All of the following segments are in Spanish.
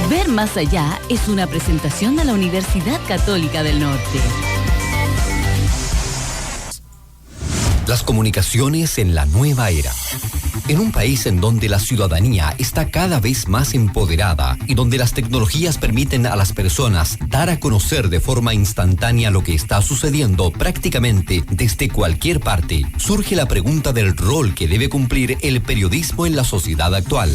Ver más allá es una presentación de la Universidad Católica del Norte. Las comunicaciones en la nueva era. En un país en donde la ciudadanía está cada vez más empoderada y donde las tecnologías permiten a las personas dar a conocer de forma instantánea lo que está sucediendo prácticamente desde cualquier parte, surge la pregunta del rol que debe cumplir el periodismo en la sociedad actual.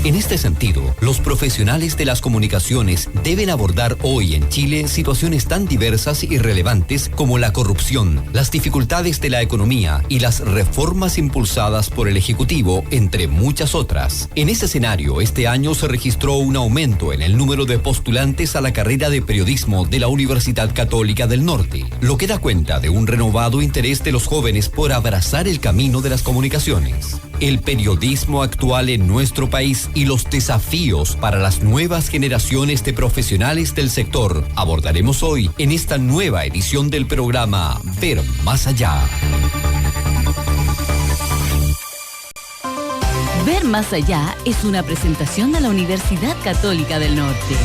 En este sentido, los profesionales de las comunicaciones deben abordar hoy en Chile situaciones tan diversas y relevantes como la corrupción, las dificultades de la economía y las reformas impulsadas por el Ejecutivo, entre muchas otras. En ese escenario, este año se registró un aumento en el número de postulantes a la carrera de periodismo de la Universidad Católica del Norte, lo que da cuenta de un renovado interés de los jóvenes por abrazar el camino de las comunicaciones. El periodismo actual en nuestro país y los desafíos para las nuevas generaciones de profesionales del sector abordaremos hoy en esta nueva edición del programa Ver Más Allá. Ver Más Allá es una presentación de la Universidad Católica del Norte.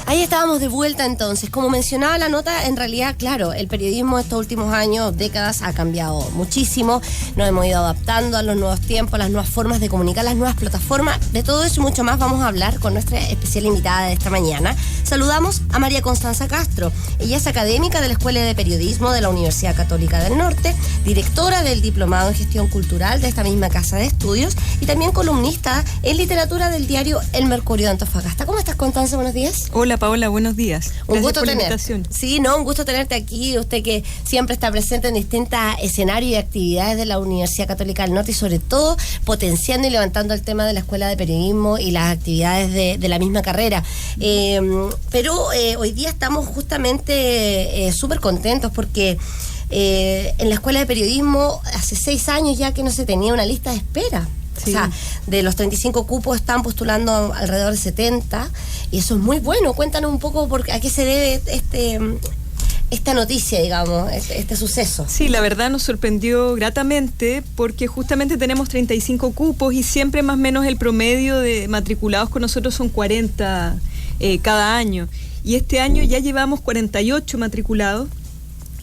Ahí estábamos de vuelta entonces. Como mencionaba la nota, en realidad, claro, el periodismo estos últimos años, décadas, ha cambiado muchísimo. Nos hemos ido adaptando a los nuevos tiempos, las nuevas formas de comunicar, las nuevas plataformas. De todo eso y mucho más vamos a hablar con nuestra especial invitada de esta mañana. Saludamos a María Constanza Castro. Ella es académica de la Escuela de Periodismo de la Universidad Católica del Norte, directora del Diplomado en Gestión Cultural de esta misma casa de estudios y también columnista en literatura del diario El Mercurio de Antofagasta. ¿Cómo estás, Constanza? Buenos días. Hola, Paola, buenos días. Un gusto por la tener. invitación. Sí, no, un gusto tenerte aquí. Usted que siempre está presente en distintos escenarios y actividades de la Universidad Católica del Norte y sobre todo potenciando y levantando el tema de la Escuela de Periodismo y las actividades de la misma carrera. Pero hoy día estamos justamente súper contentos porque en la Escuela de Periodismo hace 6 años ya que no se tenía una lista de espera. Sí. O sea, de los 35 cupos están postulando alrededor de 70 y eso es muy bueno. Cuéntanos un poco a qué se debe esta noticia, digamos, este suceso. Sí, la verdad nos sorprendió gratamente porque justamente tenemos 35 cupos y siempre más o menos el promedio de matriculados con nosotros son 40 cada año. Y este año ya llevamos 48 matriculados.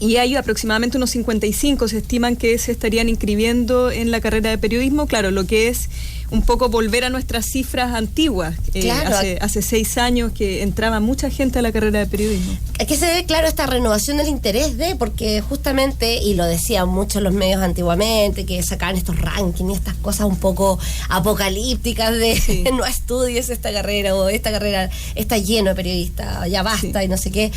Y hay aproximadamente unos 55, se estiman que se estarían inscribiendo en la carrera de periodismo, claro, lo que es un poco volver a nuestras cifras antiguas. Claro. Hace 6 años que entraba mucha gente a la carrera de periodismo. ¿A qué se debe, claro, esta renovación del interés porque justamente, y lo decían muchos los medios antiguamente, que sacaban estos rankings y estas cosas un poco apocalípticas de sí. No estudies esta carrera o esta carrera está lleno de periodistas, ya basta sí. Y no sé qué.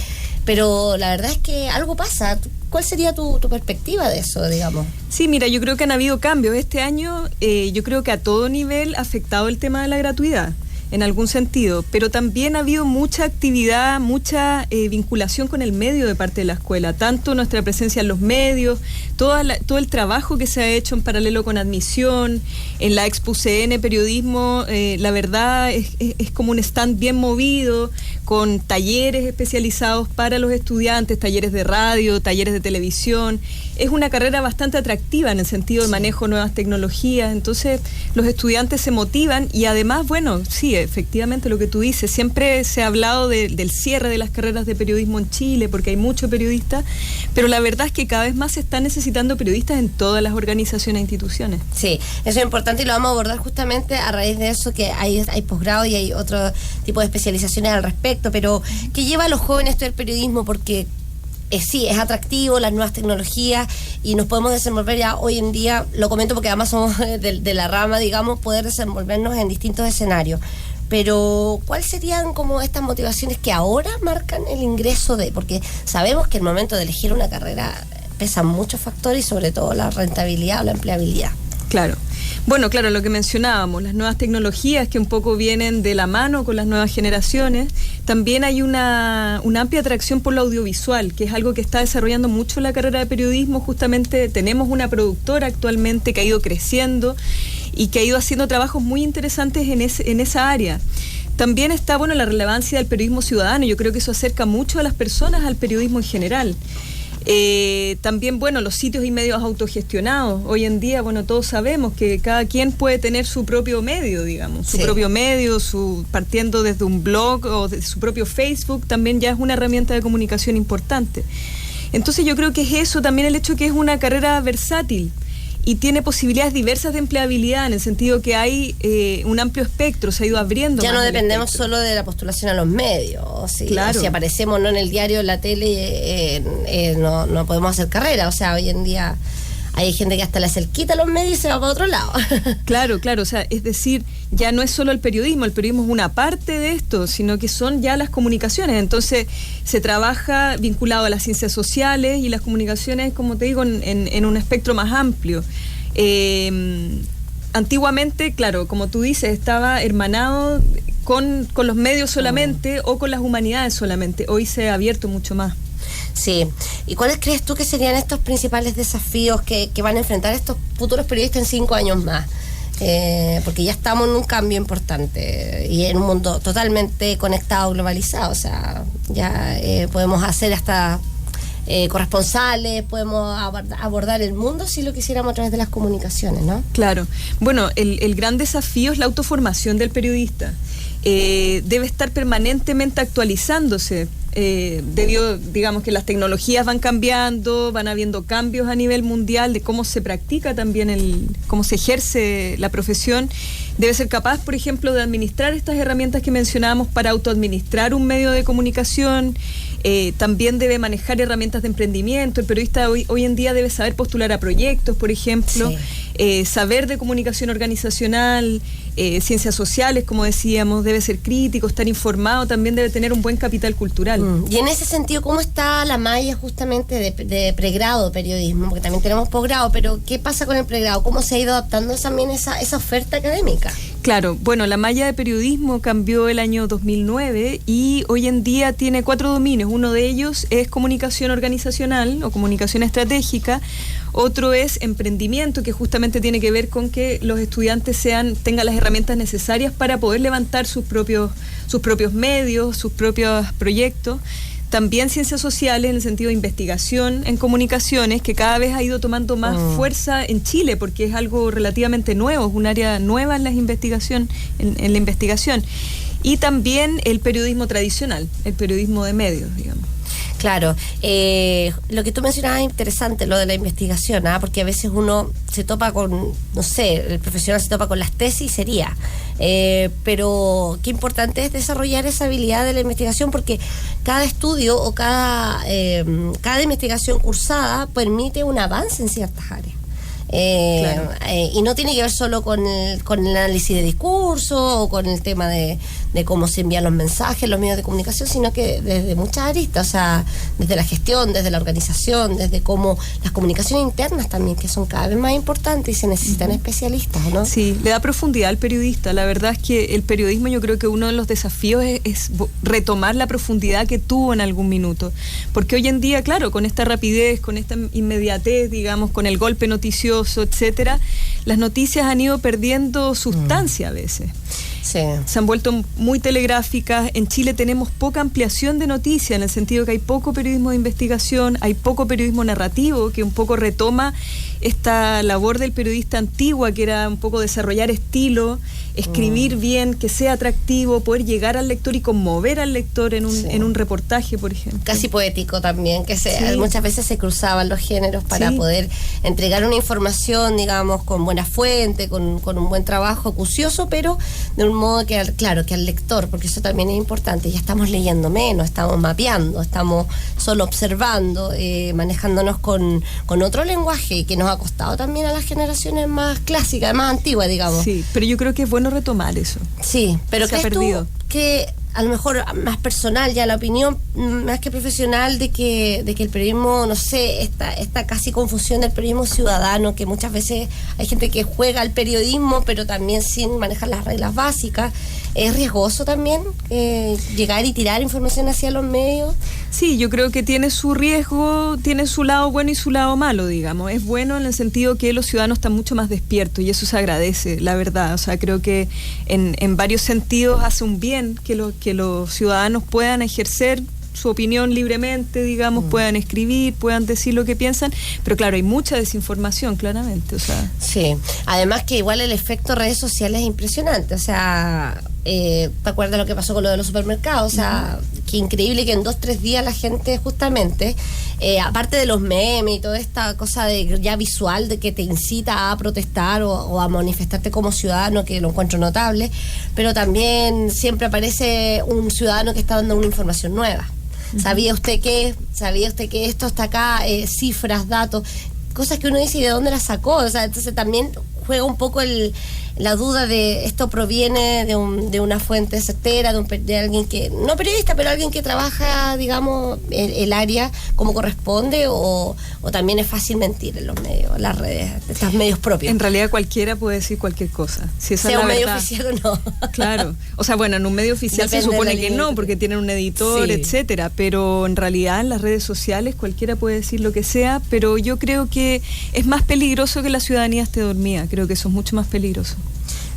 Pero la verdad es que algo pasa. ¿Cuál sería tu perspectiva de eso, digamos? Sí, mira, yo creo que han habido cambios. Este año yo creo que a todo nivel ha afectado el tema de la gratuidad, en algún sentido, pero también ha habido mucha actividad, mucha vinculación con el medio de parte de la escuela, tanto nuestra presencia en los medios, todo el trabajo que se ha hecho en paralelo con admisión, en la Expo CN Periodismo, la verdad es como un stand bien movido, con talleres especializados para los estudiantes, talleres de radio, talleres de televisión. Es una carrera bastante atractiva en el sentido de manejo de nuevas tecnologías, entonces los estudiantes se motivan y además, bueno, sí, efectivamente lo que tú dices, siempre se ha hablado del cierre de las carreras de periodismo en Chile porque hay muchos periodistas, pero la verdad es que cada vez más se están necesitando periodistas en todas las organizaciones e instituciones. Sí, eso es importante y lo vamos a abordar justamente a raíz de eso, que hay posgrado y hay otro tipo de especializaciones al respecto, pero ¿qué lleva a los jóvenes a estudiar periodismo? Porque sí, es atractivo, las nuevas tecnologías y nos podemos desenvolver ya hoy en día, lo comento porque además somos de la rama, digamos, poder desenvolvernos en distintos escenarios. Pero, ¿cuáles serían como estas motivaciones que ahora marcan el ingreso porque sabemos que el momento de elegir una carrera pesan muchos factores y sobre todo la rentabilidad o la empleabilidad? Claro. Bueno, claro, lo que mencionábamos, las nuevas tecnologías que un poco vienen de la mano con las nuevas generaciones. También hay una amplia atracción por lo audiovisual, que es algo que está desarrollando mucho la carrera de periodismo. Justamente tenemos una productora actualmente que ha ido creciendo y que ha ido haciendo trabajos muy interesantes en esa área. También está, bueno, la relevancia del periodismo ciudadano. Yo creo que eso acerca mucho a las personas al periodismo en general. También, bueno, los sitios y medios autogestionados. Hoy en día, bueno, todos sabemos que cada quien puede tener su propio medio, digamos, su propio medio, partiendo desde un blog o de su propio Facebook, también ya es una herramienta de comunicación importante. Entonces yo creo que es eso, también el hecho que es una carrera versátil y tiene posibilidades diversas de empleabilidad, en el sentido que hay un amplio espectro, se ha ido abriendo. Ya más no el dependemos espectro. solo de la postulación a los medios, Claro. o si aparecemos no en el diario, en la tele, no podemos hacer carrera. O sea, hoy en día hay gente que hasta le cerquita a los medios y se va para otro lado. Claro, o sea, es decir, ya no es solo el periodismo es una parte de esto, sino que son ya las comunicaciones. Entonces se trabaja vinculado a las ciencias sociales y las comunicaciones, como te digo, en un espectro más amplio. Antiguamente, claro, como tú dices, estaba hermanado con los medios solamente o con las humanidades solamente. Hoy se ha abierto mucho más. Sí. ¿Y cuáles crees tú que serían estos principales desafíos que van a enfrentar estos futuros periodistas en 5 años más? Porque ya estamos en un cambio importante y en un mundo totalmente conectado, globalizado. O sea, ya podemos hacer hasta corresponsales, podemos abordar el mundo si lo quisiéramos a través de las comunicaciones, ¿no? Claro. Bueno, el gran desafío es la autoformación del periodista. Debe estar permanentemente actualizándose. Debido, digamos, que las tecnologías van cambiando, van habiendo cambios a nivel mundial de cómo se practica también cómo se ejerce la profesión. Debe ser capaz, por ejemplo, de administrar estas herramientas que mencionábamos para autoadministrar un medio de comunicación. También debe manejar herramientas de emprendimiento. El periodista hoy en día debe saber postular a proyectos, por ejemplo, saber de comunicación organizacional, ciencias sociales, como decíamos, debe ser crítico, estar informado, también debe tener un buen capital cultural. Y en ese sentido, ¿cómo está la malla justamente de pregrado de periodismo? Porque también tenemos posgrado, pero ¿qué pasa con el pregrado? ¿Cómo se ha ido adaptando también esa oferta académica? Claro, bueno, la malla de periodismo cambió el año 2009 y hoy en día tiene 4 dominios. Uno de ellos es comunicación organizacional o comunicación estratégica. Otro es emprendimiento, que justamente tiene que ver con que los estudiantes tengan las herramientas necesarias para poder levantar sus propios medios, sus propios proyectos. También ciencias sociales, en el sentido de investigación en comunicaciones, que cada vez ha ido tomando más fuerza en Chile, porque es algo relativamente nuevo, es un área nueva en la investigación. Y también el periodismo tradicional, el periodismo de medios, digamos. Claro, lo que tú mencionabas es interesante, lo de la investigación, porque a veces uno se topa con, no sé, el profesional se topa con las tesis, sería, pero qué importante es desarrollar esa habilidad de la investigación, porque cada estudio o cada investigación cursada permite un avance en ciertas áreas. Claro. Y no tiene que ver solo con el análisis de discurso o con el tema de cómo se envían los mensajes, los medios de comunicación, sino que desde muchas aristas, o sea, desde la gestión, desde la organización, desde cómo las comunicaciones internas también, que son cada vez más importantes y se necesitan especialistas, ¿no? Sí, le da profundidad al periodista. La verdad es que el periodismo, yo creo que uno de los desafíos es retomar la profundidad que tuvo en algún minuto, porque hoy en día, claro, con esta rapidez, con esta inmediatez, digamos, con el golpe noticioso, etcétera, las noticias han ido perdiendo sustancia a veces. Sí. Se han vuelto muy telegráficas. En Chile tenemos poca ampliación de noticias, en el sentido que hay poco periodismo de investigación, hay poco periodismo narrativo, que un poco retoma esta labor del periodista antigua, que era un poco desarrollar estilo, escribir bien, que sea atractivo, poder llegar al lector y conmover al lector en un reportaje, por ejemplo. Casi poético también, que muchas veces se cruzaban los géneros para poder entregar una información, digamos, con buena fuente, con un buen trabajo acucioso, pero de un modo que al lector, porque eso también es importante, ya estamos leyendo menos, estamos mapeando, estamos solo observando, manejándonos con otro lenguaje que nos ha costado también a las generaciones más clásicas, más antiguas, digamos. Sí, pero yo creo que es bueno retomar eso. Sí, pero se ha perdido. Que a lo mejor más personal, ya la opinión más que profesional de que el periodismo, no sé, esta casi confusión del periodismo ciudadano, que muchas veces hay gente que juega al periodismo pero también sin manejar las reglas básicas, es riesgoso también llegar y tirar información hacia los medios. Sí, yo creo que tiene su riesgo, tiene su lado bueno y su lado malo, digamos. Es bueno en el sentido que los ciudadanos están mucho más despiertos y eso se agradece, la verdad. O sea, creo que en varios sentidos hace un bien que los ciudadanos puedan ejercer su opinión libremente, digamos, puedan escribir, puedan decir lo que piensan, pero claro, hay mucha desinformación, claramente, o sea. Sí, además que igual el efecto redes sociales es impresionante, o sea, ¿te acuerdas lo que pasó con lo de los supermercados? O sea, qué increíble que en 2-3 días la gente justamente, aparte de los memes y toda esta cosa de ya visual de que te incita a protestar o a manifestarte como ciudadano, que lo encuentro notable, pero también siempre aparece un ciudadano que está dando una información nueva. ¿Sabía usted qué? ¿Sabía usted que esto está acá? Cifras, datos, cosas que uno dice, ¿y de dónde las sacó? O sea, entonces también juega un poco la duda de esto proviene de una fuente certera, de alguien que, no periodista, pero alguien que trabaja, digamos, el área como corresponde, o también es fácil mentir en los medios, las redes, estos medios propios. En realidad cualquiera puede decir cualquier cosa. Si esa sea es un la medio verdad. Oficial o no. Claro. O sea, bueno, en un medio oficial Depende se supone de la que no, porque tienen un editor, sí, etcétera, pero en realidad en las redes sociales cualquiera puede decir lo que sea, pero yo creo que es más peligroso que la ciudadanía esté dormida. Creo que eso es mucho más peligroso.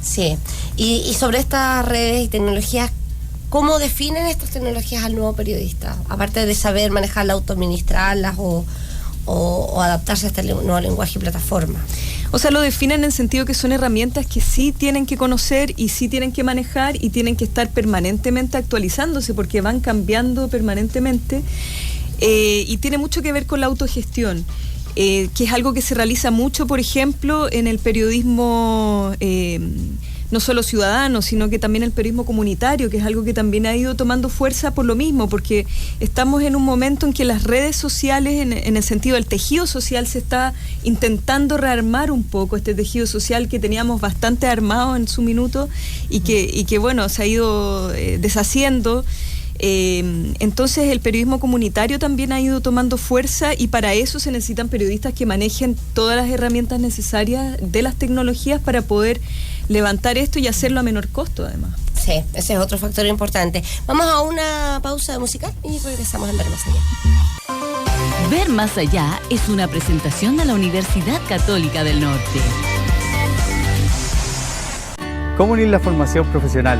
Sí, y sobre estas redes y tecnologías, ¿cómo definen estas tecnologías al nuevo periodista? Aparte de saber manejarlas, autoadministrarlas o adaptarse a este nuevo lenguaje y plataforma. O sea, lo definen en el sentido que son herramientas que sí tienen que conocer y sí tienen que manejar y tienen que estar permanentemente actualizándose porque van cambiando permanentemente, y tiene mucho que ver con la autogestión. Que es algo que se realiza mucho, por ejemplo, en el periodismo no solo ciudadano, sino que también el periodismo comunitario, que es algo que también ha ido tomando fuerza por lo mismo, porque estamos en un momento en que las redes sociales, en el sentido del tejido social, se está intentando rearmar un poco este tejido social que teníamos bastante armado en su minuto y que bueno, se ha ido deshaciendo. Entonces el periodismo comunitario también ha ido tomando fuerza y para eso se necesitan periodistas que manejen todas las herramientas necesarias de las tecnologías para poder levantar esto y hacerlo a menor costo, además. Sí, ese es otro factor importante. Vamos a una pausa musical y regresamos en Ver Más Allá. Ver Más Allá es una presentación de la Universidad Católica del Norte. ¿Cómo unir la formación profesional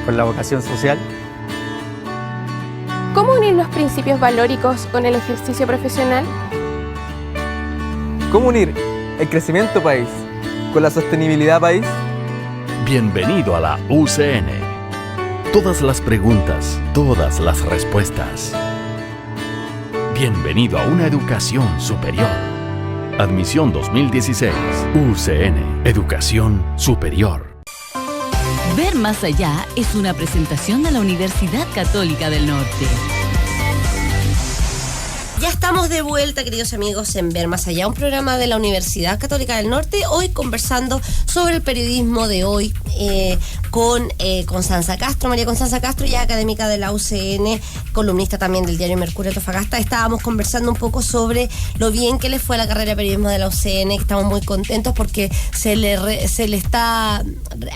con la vocación social? ¿Cómo unir los principios valóricos con el ejercicio profesional? ¿Cómo unir el crecimiento país con la sostenibilidad país? Bienvenido a la UCN. Todas las preguntas, todas las respuestas. Bienvenido a una educación superior. Admisión 2016. UCN. Educación superior. Ver Más Allá es una presentación de la Universidad Católica del Norte. Ya estamos de vuelta, queridos amigos, en Ver Más Allá, un programa de la Universidad Católica del Norte, hoy conversando sobre el periodismo de hoy con Constanza Castro. María Constanza Castro, ya académica de la UCN, columnista también del diario Mercurio Antofagasta. Estábamos conversando un poco sobre lo bien que le fue a la carrera de periodismo de la UCN, que estamos muy contentos porque se le está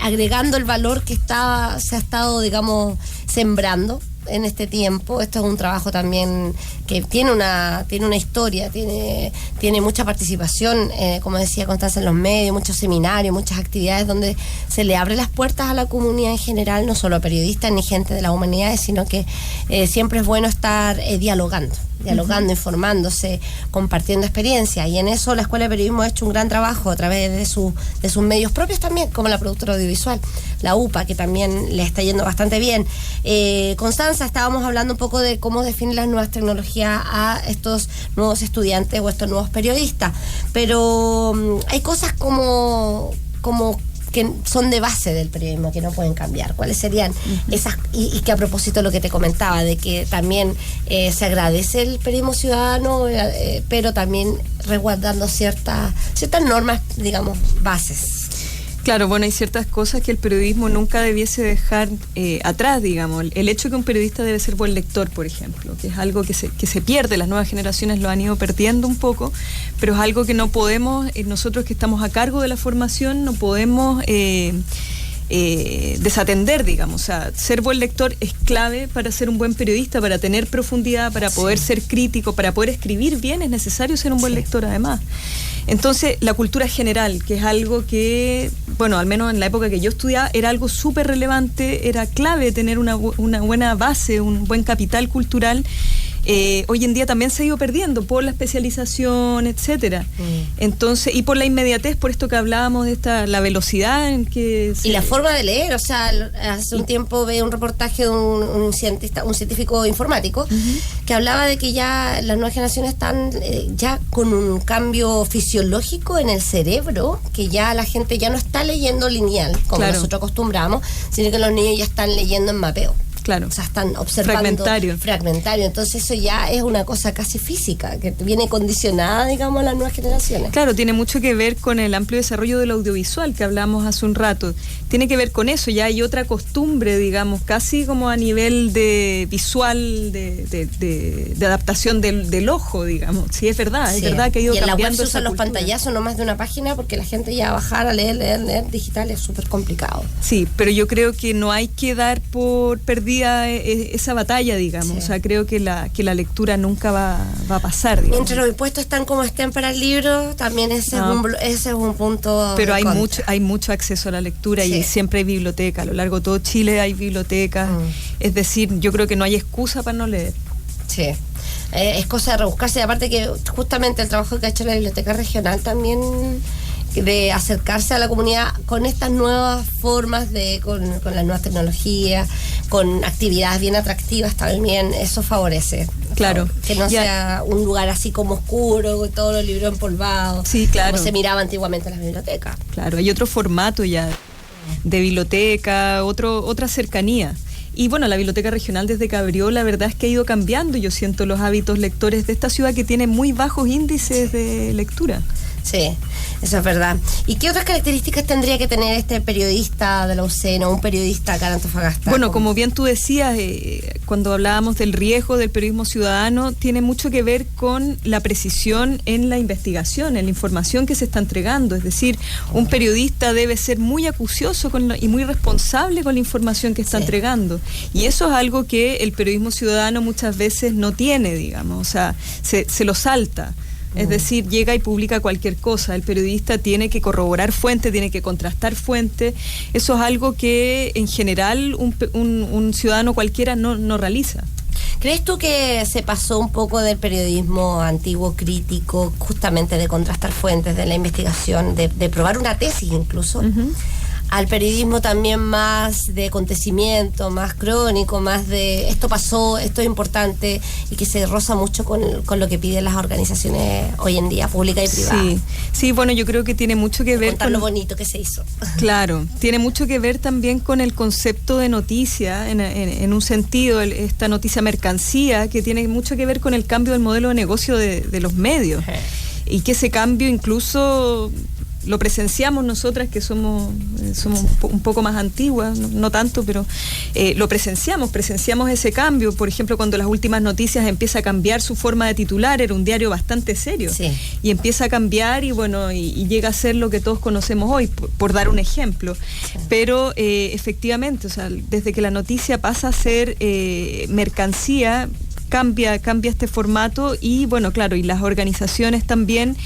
agregando el valor que se ha estado, digamos, sembrando en este tiempo. Esto es un trabajo también que tiene una historia, tiene mucha participación, como decía Constanza, en los medios, muchos seminarios, muchas actividades donde se le abre las puertas a la comunidad en general, no solo a periodistas ni gente de las humanidades, sino que siempre es bueno estar dialogando, informándose, compartiendo experiencias, y en eso la Escuela de Periodismo ha hecho un gran trabajo a través de sus medios propios también, como la productora audiovisual, la UPA, que también le está yendo bastante bien. Constanza, estábamos hablando un poco de cómo definen las nuevas tecnologías a estos nuevos estudiantes o estos nuevos periodistas, pero hay cosas como que son de base del periodismo que no pueden cambiar. ¿Cuáles serían esas? Y que a propósito de lo que te comentaba, de que también se agradece el periodismo ciudadano, pero también resguardando ciertas normas, digamos, bases. Claro, bueno, hay ciertas cosas que el periodismo nunca debiese dejar atrás, digamos. El hecho de que un periodista debe ser buen lector, por ejemplo, que es algo que se pierde, las nuevas generaciones lo han ido perdiendo un poco, pero es algo que no podemos, nosotros que estamos a cargo de la formación, no podemos desatender, digamos. O sea, ser buen lector es clave para ser un buen periodista, para tener profundidad, para poder ser crítico, para poder escribir bien, es necesario ser un buen lector además. Entonces, la cultura general, que es algo que, bueno, al menos en la época que yo estudiaba, era algo súper relevante, era clave tener una buena base, un buen capital cultural. Hoy en día también se ha ido perdiendo por la especialización, etcétera. Entonces, y por la inmediatez, por esto que hablábamos de la velocidad en que y la forma de leer, o sea, hace un tiempo veía un reportaje de un científico informático que hablaba de que ya las nuevas generaciones están ya con un cambio fisiológico en el cerebro, que ya la gente ya no está leyendo lineal como nosotros acostumbramos, sino que los niños ya están leyendo en mapeo. Claro. O sea, están observando fragmentario. Entonces eso ya es una cosa casi física, que viene condicionada, digamos, a las nuevas generaciones. Claro, tiene mucho que ver con el amplio desarrollo del audiovisual que hablamos hace un rato. Tiene que ver con eso, ya hay otra costumbre, digamos, casi como a nivel de visual, de adaptación del ojo, digamos. Sí, es verdad que ha ido cambiando. Y en la web se usan los pantallazos, no más de una página, porque la gente ya bajar a leer digital es súper complicado. Sí, pero yo creo que no hay que dar por perdida esa batalla, digamos. O sea, creo que la lectura nunca va a pasar, digamos. Mientras los impuestos están como estén para el libro, también ese es un punto. Pero hay mucho acceso a la lectura y siempre hay biblioteca. A lo largo de todo Chile hay bibliotecas. Es decir, yo creo que no hay excusa para no leer. Sí. Es cosa de rebuscarse. Y aparte que justamente el trabajo que ha hecho la Biblioteca Regional también, de acercarse a la comunidad con estas nuevas formas, con las nuevas tecnologías, con actividades bien atractivas también, eso favorece. Claro. Que no sea un lugar así como oscuro, con todos los libros empolvados. Sí, claro. Como se miraba antiguamente en las bibliotecas. Claro, hay otro formato ya de biblioteca, otra cercanía. Y bueno, la Biblioteca Regional desde que abrió, la verdad es que ha ido cambiando, yo siento, los hábitos lectores de esta ciudad que tiene muy bajos índices de lectura. Sí, eso es verdad. ¿Y qué otras características tendría que tener este periodista de la UCN o un periodista acá en Antofagasta? Bueno, como bien tú decías, cuando hablábamos del riesgo del periodismo ciudadano, tiene mucho que ver con la precisión en la investigación, en la información que se está entregando. Es decir, un periodista debe ser muy acucioso y muy responsable con la información que está entregando. Y eso es algo que el periodismo ciudadano muchas veces no tiene, digamos, o sea, se lo salta. Es decir, llega y publica cualquier cosa. El periodista tiene que corroborar fuentes, tiene que contrastar fuentes. Eso es algo que en general un ciudadano cualquiera no realiza. ¿Crees tú que se pasó un poco del periodismo antiguo crítico, justamente de contrastar fuentes, de la investigación, de probar una tesis incluso, al periodismo también más de acontecimiento, más crónico, más de esto pasó, esto es importante, y que se roza mucho con lo que piden las organizaciones hoy en día, públicas y privadas? Sí, bueno, yo creo que tiene mucho que ver con lo bonito que se hizo. Claro, tiene mucho que ver también con el concepto de noticia, en un sentido, esta noticia mercancía, que tiene mucho que ver con el cambio del modelo de negocio de los medios. Y que ese cambio incluso lo presenciamos nosotras, que somos un poco más antiguas, no tanto, pero lo presenciamos ese cambio. Por ejemplo, cuando Las Últimas Noticias empieza a cambiar su forma de titular, era un diario bastante serio, y empieza a cambiar y llega a ser lo que todos conocemos hoy, por dar un ejemplo. Pero efectivamente, o sea, desde que la noticia pasa a ser mercancía, cambia este formato. Y bueno, claro, y las organizaciones también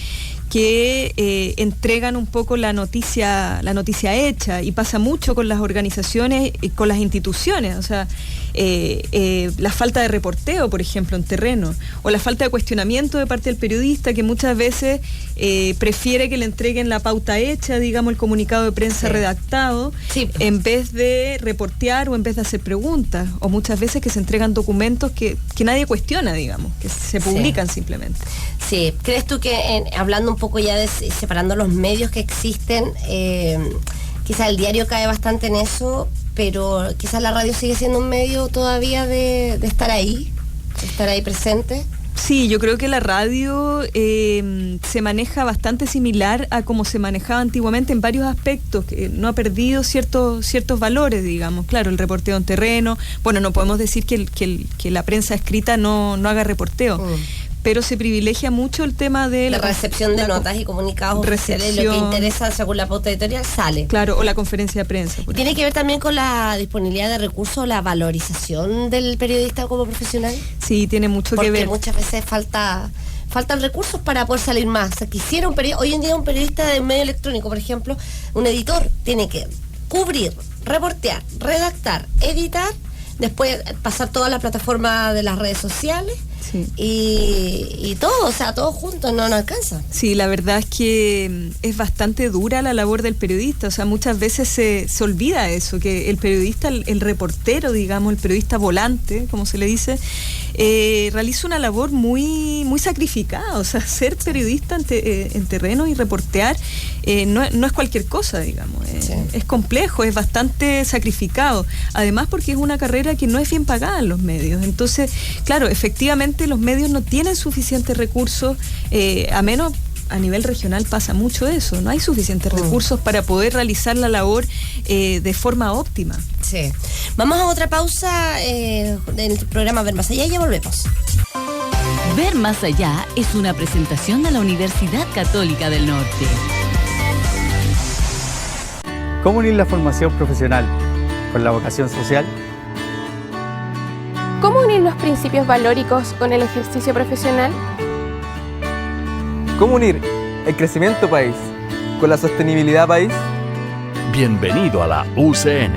que entregan un poco la noticia hecha, y pasa mucho con las organizaciones y con las instituciones. O sea, la falta de reporteo, por ejemplo, en terreno, o la falta de cuestionamiento de parte del periodista, que muchas veces prefiere que le entreguen la pauta hecha, digamos, el comunicado de prensa redactado, en vez de reportear o en vez de hacer preguntas, o muchas veces que se entregan documentos que nadie cuestiona, digamos, que se publican simplemente. Sí, ¿crees tú que hablando un poco ya de separando los medios que existen, quizás el diario cae bastante en eso, pero quizás la radio sigue siendo un medio todavía de estar ahí presente? Sí, yo creo que la radio se maneja bastante similar a como se manejaba antiguamente en varios aspectos, que no ha perdido ciertos valores, digamos. Claro, el reporteo en terreno, bueno, no podemos decir que la prensa escrita no haga reporteo, pero se privilegia mucho el tema de la recepción de notas y comunicados oficiales, lo que interesa según la pauta editorial sale. Claro, o la conferencia de prensa. ¿Tiene que ver también con la disponibilidad de recursos, la valorización del periodista como profesional? Sí, tiene mucho que ver. Porque muchas veces faltan recursos para poder salir más. O sea, quisiera hoy en día un periodista de un medio electrónico, por ejemplo, un editor, tiene que cubrir, reportear, redactar, editar, después pasar todas las plataformas de las redes sociales. Sí. Y todo, o sea, todo junto no alcanza. Sí, la verdad es que es bastante dura la labor del periodista, o sea, muchas veces se olvida eso, que el periodista, el reportero, digamos, el periodista volante, como se le dice, realiza una labor muy sacrificada, o sea, ser periodista en terreno y reportear no es cualquier cosa, digamos, es complejo, es bastante sacrificado, además porque es una carrera que no es bien pagada en los medios, entonces, claro, efectivamente los medios no tienen suficientes recursos, a menos a nivel regional pasa mucho eso, no hay suficientes recursos para poder realizar la labor de forma óptima. Sí. Vamos a otra pausa del programa Ver Más Allá y ya volvemos. Ver Más Allá es una presentación de la Universidad Católica del Norte. ¿Cómo unir la formación profesional con la vocación social? ¿Cómo unir los principios valóricos con el ejercicio profesional? ¿Cómo unir el crecimiento país con la sostenibilidad país? Bienvenido a la UCN.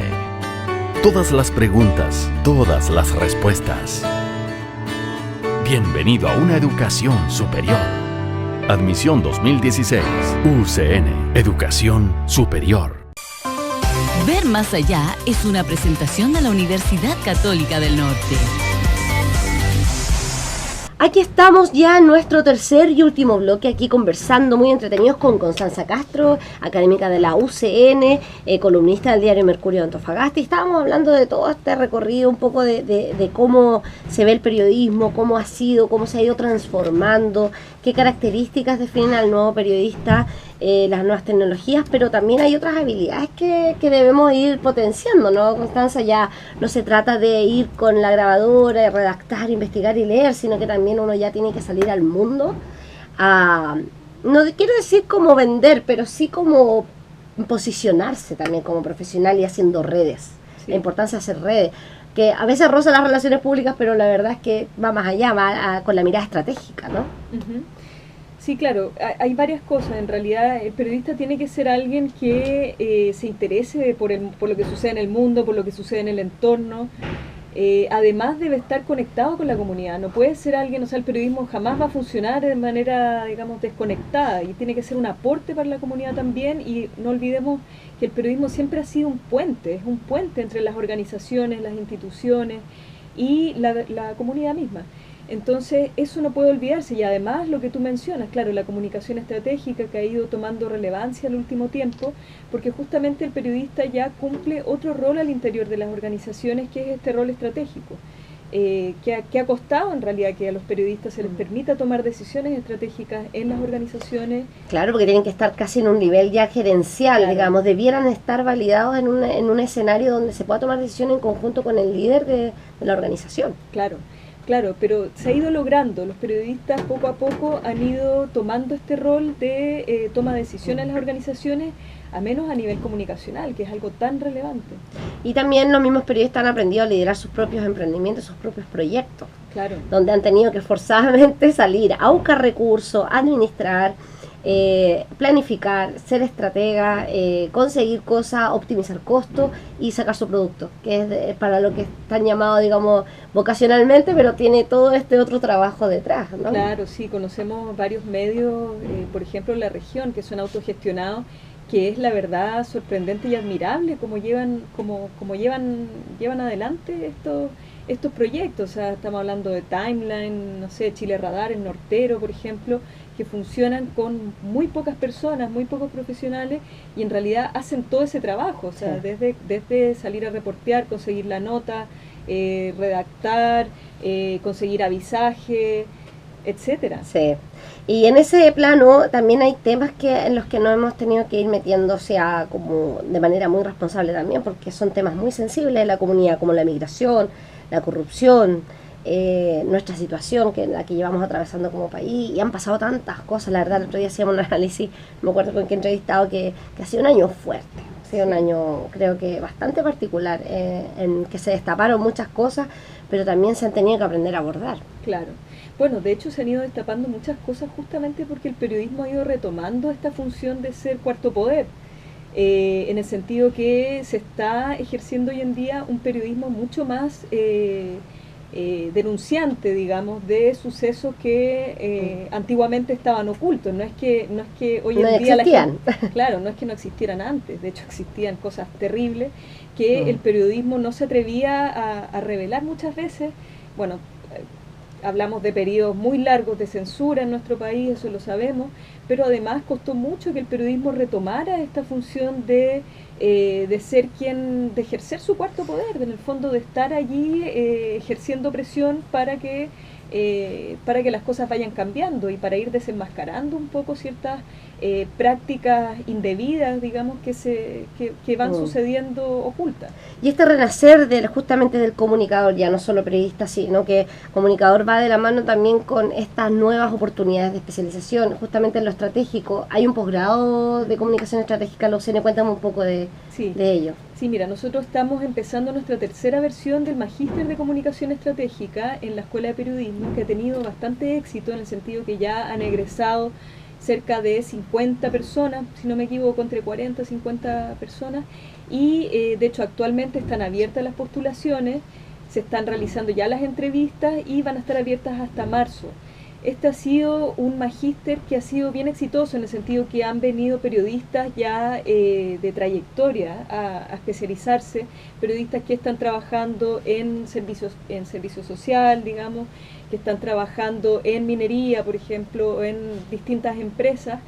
Todas las preguntas, todas las respuestas. Bienvenido a una educación superior. Admisión 2016. UCN. Educación superior. Ver Más Allá es una presentación de la Universidad Católica del Norte. Aquí estamos ya en nuestro tercer y último bloque, aquí conversando muy entretenidos con Constanza Castro, académica de la UCN, columnista del diario Mercurio de Antofagasta, y estábamos hablando de todo este recorrido, un poco de cómo se ve el periodismo, cómo se ha ido transformando, qué características definen al nuevo periodista, las nuevas tecnologías, pero también hay otras habilidades que debemos ir potenciando, ¿no, Constanza? Ya no se trata de ir con la grabadora, redactar, investigar y leer, sino que también uno ya tiene que salir al mundo no quiero decir como vender, pero sí como posicionarse también como profesional y haciendo redes. Sí. La importancia de hacer redes, que a veces roza las relaciones públicas, pero la verdad es que va más allá, con la mirada estratégica, ¿no? Uh-huh. Sí, claro, hay varias cosas. En realidad, el periodista tiene que ser alguien que se interese por lo que sucede en el mundo, por lo que sucede en el entorno. Además debe estar conectado con la comunidad. No puede ser alguien, o sea, el periodismo jamás va a funcionar de manera, digamos, desconectada, y tiene que ser un aporte para la comunidad también. Y no olvidemos que el periodismo siempre ha sido un puente, es un puente entre las organizaciones, las instituciones y la comunidad misma. Entonces, eso no puede olvidarse, y además lo que tú mencionas, claro, la comunicación estratégica que ha ido tomando relevancia en el último tiempo, porque justamente el periodista ya cumple otro rol al interior de las organizaciones, que es este rol estratégico, que ha costado en realidad que a los periodistas se les permita tomar decisiones estratégicas en las organizaciones. Claro, porque tienen que estar casi en un nivel ya gerencial, claro. Digamos, debieran estar validados en un escenario donde se pueda tomar decisiones en conjunto con el líder de la organización. Claro, pero se ha ido logrando. Los periodistas poco a poco han ido tomando este rol de toma de decisiones en las organizaciones, a menos a nivel comunicacional, que es algo tan relevante. Y también los mismos periodistas han aprendido a liderar sus propios emprendimientos, sus propios proyectos. Claro. Donde han tenido que forzadamente salir a buscar recursos, administrar, planificar, ser estratega, conseguir cosas, optimizar costos y sacar su producto, que es para lo que están llamados, digamos, vocacionalmente, pero tiene todo este otro trabajo detrás, ¿no? Claro, sí, conocemos varios medios, por ejemplo en la región, que son autogestionados, que es la verdad sorprendente y admirable cómo llevan adelante estos proyectos. O sea, estamos hablando de Timeline, no sé, Chile Radar, el Nortero, por ejemplo, que funcionan con muy pocas personas, muy pocos profesionales, y en realidad hacen todo ese trabajo, o sea, sí. desde salir a reportear, conseguir la nota, redactar, conseguir avisaje, etcétera. Sí. Y en ese plano también hay temas en los que nos hemos tenido que ir metiéndose como de manera muy responsable también, porque son temas muy sensibles de la comunidad, como la migración, la corrupción, nuestra situación, que la que llevamos atravesando como país, y han pasado tantas cosas. La verdad, el otro día hacíamos un análisis, me acuerdo con qué entrevistado, que ha sido un año fuerte, ha sido un año creo que bastante particular, en que se destaparon muchas cosas, pero también se han tenido que aprender a abordar. Claro. Bueno, de hecho se han ido destapando muchas cosas justamente porque el periodismo ha ido retomando esta función de ser cuarto poder, en el sentido que se está ejerciendo hoy en día un periodismo mucho más denunciante, digamos, de sucesos que antiguamente estaban ocultos. No es que hoy en día existían. Claro, no es que no existieran antes, de hecho existían cosas terribles que el periodismo no se atrevía a revelar muchas veces. Bueno, hablamos de periodos muy largos de censura en nuestro país, eso lo sabemos, pero además costó mucho que el periodismo retomara esta función de ser de ejercer su cuarto poder, en el fondo de estar allí ejerciendo presión para que las cosas vayan cambiando y para ir desenmascarando un poco ciertas prácticas indebidas, digamos, que van sucediendo ocultas. Y este renacer justamente del comunicador, ya no solo periodista, sino que comunicador va de la mano también con estas nuevas oportunidades de especialización, justamente en lo estratégico. Hay un posgrado de comunicación estratégica, Lucene, cuéntame un poco de ello. Sí, mira, nosotros estamos empezando nuestra tercera versión del Magíster de Comunicación Estratégica en la Escuela de Periodismo, que ha tenido bastante éxito en el sentido que ya han egresado cerca de 50 personas, si no me equivoco, entre 40 y 50 personas, y de hecho actualmente están abiertas las postulaciones, se están realizando ya las entrevistas y van a estar abiertas hasta marzo. Este ha sido un magíster que ha sido bien exitoso en el sentido que han venido periodistas ya de trayectoria a especializarse, periodistas que están trabajando en servicio social, digamos, que están trabajando en minería, por ejemplo, en distintas empresas,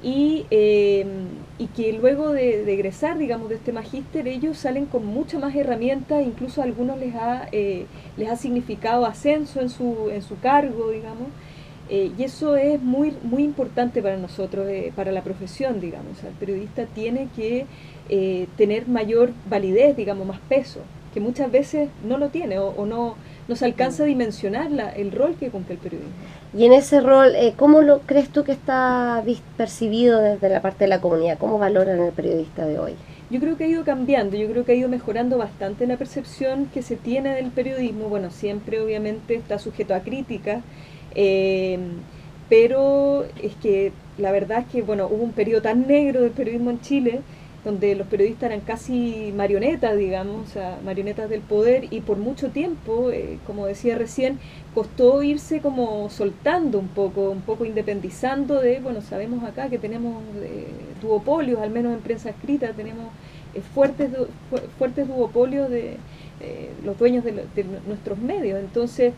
y que luego de egresar, digamos, de este magíster, ellos salen con muchas más herramientas, incluso a algunos les ha significado ascenso en su cargo, digamos. Y eso es muy, muy importante para nosotros, para la profesión, digamos. O sea, el periodista tiene que tener mayor validez, digamos, más peso, que muchas veces no lo tiene o no se alcanza a dimensionar el rol que cumple el periodismo. Y en ese rol, ¿cómo lo crees tú que está percibido desde la parte de la comunidad? ¿Cómo valoran el periodista de hoy? Yo creo que ha ido cambiando, yo creo que ha ido mejorando bastante la percepción que se tiene del periodismo. Bueno, siempre obviamente está sujeto a críticas, pero es que la verdad es que bueno, hubo un periodo tan negro del periodismo en Chile donde los periodistas eran casi marionetas, digamos, o sea, marionetas del poder, y por mucho tiempo, como decía recién, costó irse como soltando un poco independizando de, bueno, sabemos acá que tenemos duopolios, al menos en prensa escrita tenemos fuertes duopolios de los dueños de nuestros medios, entonces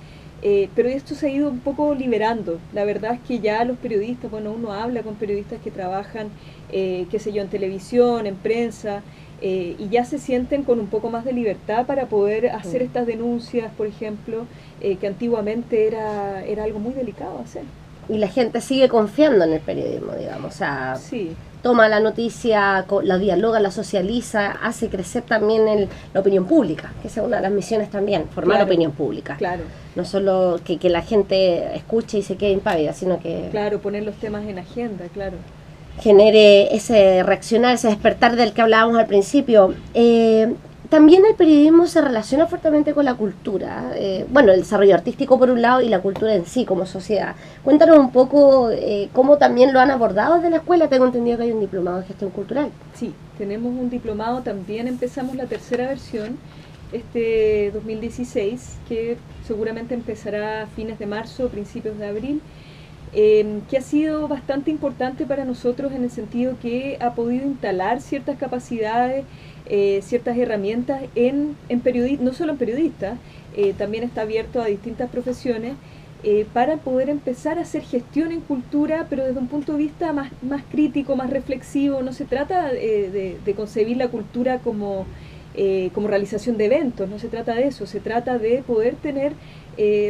pero esto se ha ido un poco liberando. La verdad es que ya los periodistas, bueno, uno habla con periodistas que trabajan, qué sé yo, en televisión, en prensa, y ya se sienten con un poco más de libertad para poder hacer estas denuncias, por ejemplo, que antiguamente era algo muy delicado hacer. Y la gente sigue confiando en el periodismo, digamos, o sea, sí. Toma la noticia, la dialoga, la socializa, hace crecer también la opinión pública, que esa es una de las misiones también, formar opinión pública. Claro. No solo que la gente escuche y se quede impávida, sino que... Claro, poner los temas en agenda, claro. Genere ese reaccionar, ese despertar del que hablábamos al principio. También el periodismo se relaciona fuertemente con la cultura, bueno, el desarrollo artístico por un lado y la cultura en sí como sociedad. Cuéntanos un poco cómo también lo han abordado desde la escuela. Tengo entendido que hay un diplomado en gestión cultural. Sí, tenemos un diplomado, también empezamos la tercera versión, 2016, que seguramente empezará a fines de marzo, principios de abril, que ha sido bastante importante para nosotros en el sentido que ha podido instalar ciertas capacidades, ciertas herramientas en periodistas, no solo en periodistas, también está abierto a distintas profesiones, para poder empezar a hacer gestión en cultura, pero desde un punto de vista más crítico, más reflexivo. No se trata de concebir la cultura como como realización de eventos, no se trata de eso, se trata de poder tener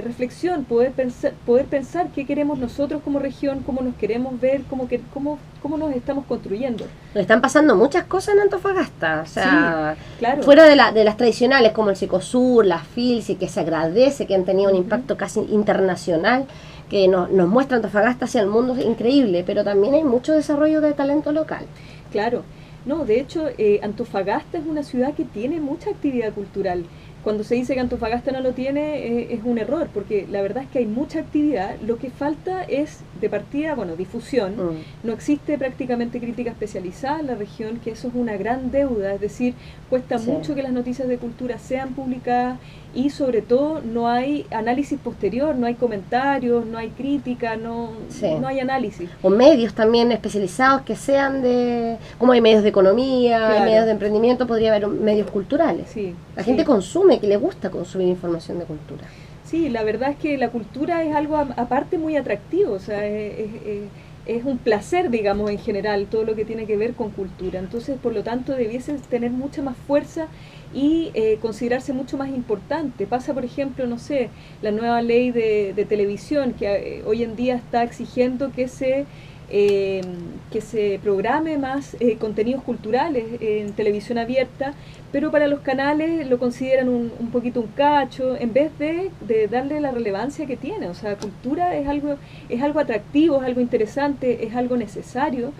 reflexión, poder pensar qué queremos nosotros como región, cómo nos queremos ver, cómo nos estamos construyendo. Nos están pasando muchas cosas en Antofagasta, o sea, sí, claro. Fuera de las tradicionales como el Cecosur, las FILS, y que se agradece, que han tenido un impacto casi internacional, que nos muestra Antofagasta hacia el mundo, es increíble, pero también hay mucho desarrollo de talento local. Claro, no, de hecho, Antofagasta es una ciudad que tiene mucha actividad cultural. Cuando se dice que Antofagasta no lo tiene, es un error, porque la verdad es que hay mucha actividad. Lo que falta es, de partida, difusión. No existe prácticamente crítica especializada en la región, que eso es una gran deuda. Es decir, cuesta mucho que las noticias de cultura sean publicadas y, sobre todo, no hay análisis posterior, no hay comentarios, no hay crítica, no hay análisis. O medios también especializados que sean como hay medios de economía, claro. Hay medios de emprendimiento, podría haber medios culturales. Sí, la gente consume, que le gusta consumir información de cultura. Sí, la verdad es que la cultura es algo aparte muy atractivo, o sea, es un placer, digamos, en general, todo lo que tiene que ver con cultura. Entonces, por lo tanto, debiese tener mucha más fuerza y considerarse mucho más importante. Pasa, por ejemplo, no sé, la nueva ley de televisión, que hoy en día está exigiendo que se programe más contenidos culturales en televisión abierta, pero para los canales lo consideran un poquito un cacho, en vez de darle la relevancia que tiene. O sea, cultura es algo atractivo, es algo interesante, es algo necesario.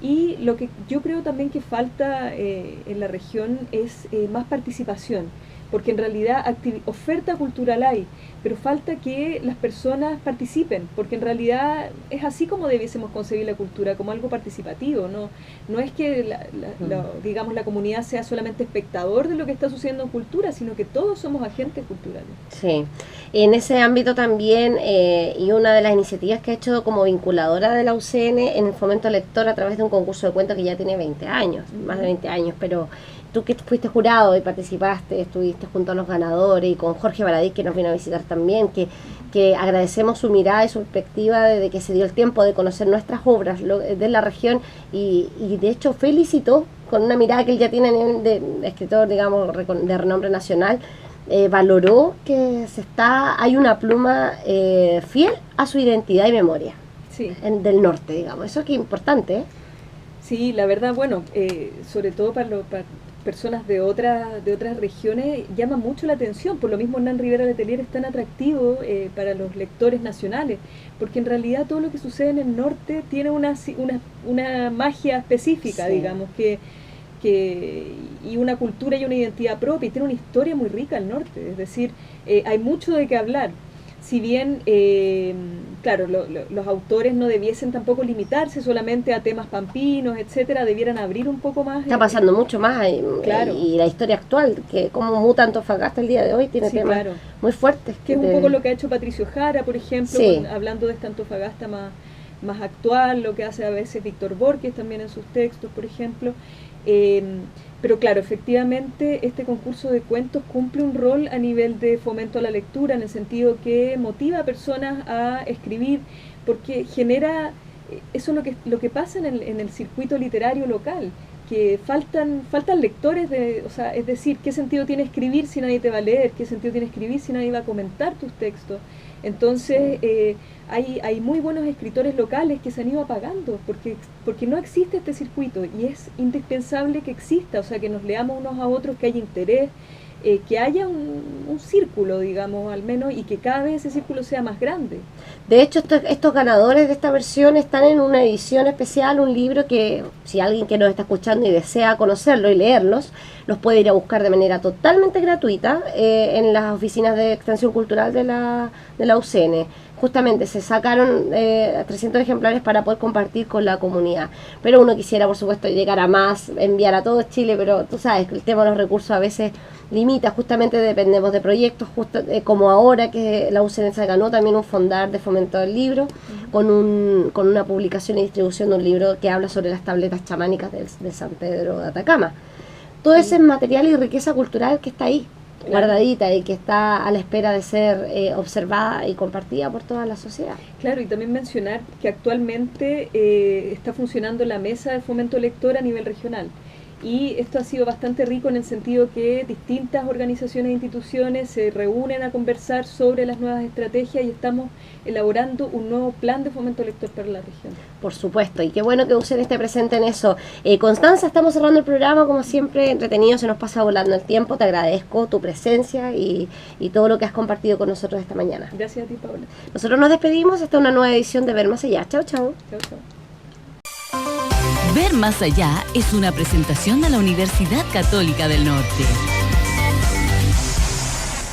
Y lo que yo creo también que falta en la región es más participación, porque en realidad oferta cultural hay, pero falta que las personas participen, porque en realidad es así como debiésemos concebir la cultura, como algo participativo. No es que digamos, la comunidad sea solamente espectador de lo que está sucediendo en cultura, sino que todos somos agentes culturales. Sí, en ese ámbito también, y una de las iniciativas que ha hecho como vinculadora de la UCN en el fomento lector a través de un concurso de cuentos que ya tiene 20 años, más de 20 años, pero tú que fuiste jurado y participaste, estuviste junto a los ganadores y con Jorge Baradí, que nos vino a visitar también, que agradecemos su mirada y su perspectiva desde que se dio el tiempo de conocer nuestras obras de la región y de hecho felicitó con una mirada que él ya tiene de escritor, digamos, de renombre nacional, valoró que hay una pluma fiel a su identidad y memoria, sí, del norte, digamos. Eso es que es importante, ¿eh? Sí, la verdad, sobre todo para personas de otras regiones, llama mucho la atención. Por lo mismo Hernán Rivera Letelier es tan atractivo para los lectores nacionales, porque en realidad todo lo que sucede en el norte tiene una magia específica, digamos, y una cultura y una identidad propia, y tiene una historia muy rica el norte. Es decir, hay mucho de qué hablar. Si bien, claro, los autores no debiesen tampoco limitarse solamente a temas pampinos, etcétera, debieran abrir un poco más. Está pasando mucho más, claro. Y la historia actual, que como muta Antofagasta el día de hoy, tiene temas muy fuertes. Que es un poco lo que ha hecho Patricio Jara, por ejemplo, hablando de esta Antofagasta más actual, lo que hace a veces Víctor Borges también en sus textos, por ejemplo. Pero claro, efectivamente este concurso de cuentos cumple un rol a nivel de fomento a la lectura, en el sentido que motiva a personas a escribir, porque genera, eso es lo que pasa en el circuito literario local, que faltan lectores, o sea, es decir, ¿qué sentido tiene escribir si nadie te va a leer? ¿Qué sentido tiene escribir si nadie va a comentar tus textos? Entonces, hay muy buenos escritores locales que se han ido apagando, porque no existe este circuito, y es indispensable que exista, o sea, que nos leamos unos a otros, que haya interés, que haya un círculo, digamos, al menos, y que cada vez ese círculo sea más grande. De hecho, estos ganadores de esta versión están en una edición especial, un libro que, si alguien que nos está escuchando y desea conocerlo y leerlos, los puede ir a buscar de manera totalmente gratuita en las oficinas de extensión cultural de la UCN. Justamente se sacaron 300 ejemplares para poder compartir con la comunidad. Pero uno quisiera, por supuesto, llegar a más, enviar a todo Chile, pero tú sabes que el tema de los recursos a veces limita. Justamente dependemos de proyectos, como ahora que la UCN se ganó también un fondar de fomento del libro, con una publicación y distribución de un libro que habla sobre las tabletas chamánicas de San Pedro de Atacama. Todo ese material y riqueza cultural que está ahí, guardadita, y que está a la espera de ser observada y compartida por toda la sociedad. Claro, y también mencionar que actualmente está funcionando la mesa de fomento lector a nivel regional, Y esto ha sido bastante rico en el sentido que distintas organizaciones e instituciones se reúnen a conversar sobre las nuevas estrategias y estamos elaborando un nuevo plan de fomento lector para la región. Por supuesto, y qué bueno que UCN esté presente en eso. Constanza, estamos cerrando el programa, como siempre, entretenido, se nos pasa volando el tiempo. Te agradezco tu presencia y todo lo que has compartido con nosotros esta mañana. Gracias a ti, Paola. Nosotros nos despedimos hasta una nueva edición de Ver Más Allá. Chao, chao. Chao, chao. Ver Más Allá es una presentación de la Universidad Católica del Norte.